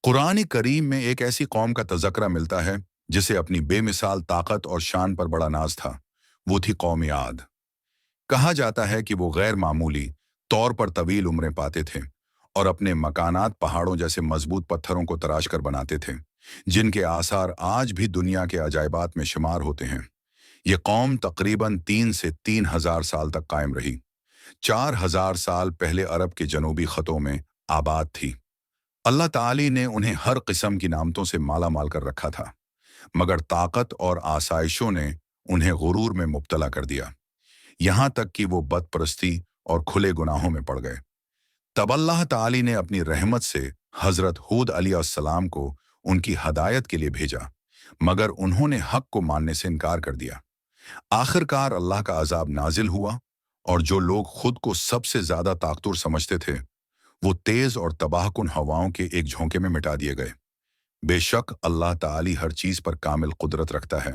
कुरान करीम में एक ऐसी कौम का तज़करा मिलता है जिसे अपनी बेमिसाल ताकत और शान पर बड़ा नाज था। वो थी कौम आद। कहा जाता है कि वो गैर मामूली तौर पर तवील उम्रें पाते थे और अपने मकानात पहाड़ों जैसे मजबूत पत्थरों को तराश कर बनाते थे, जिनके आसार आज भी दुनिया के अजायबात में शुमार होते हैं। ये कौम तकरीबन 3 से 3 हजार साल तक कायम रही। 4 हजार साल पहले अरब के जनूबी खतों में आबाद थी। अल्लाह ताली ने उन्हें हर किस्म की नामतों से माला माल कर रखा था, मगर ताकत और आसाइशों ने उन्हें गुरूर में मुब्तला कर दिया, यहाँ तक कि वो बदपरस्ती और खुले गुनाहों में पड़ गए। तब अल्लाह ताली ने अपनी रहमत से हजरत हूद अलैहिस्सलाम को उनकी हदायत के लिए भेजा, मगर उन्होंने हक को मानने से इनकार कर दिया। आखिरकार अल्लाह का अजाब नाजिल हुआ और जो लोग खुद को सबसे ज्यादा ताकतवर समझते थे, वो तेज और तबाहकुन हवाओं के एक झोंके में मिटा दिए गए। बेशक अल्लाह ताली हर चीज पर कामिल कुदरत रखता है।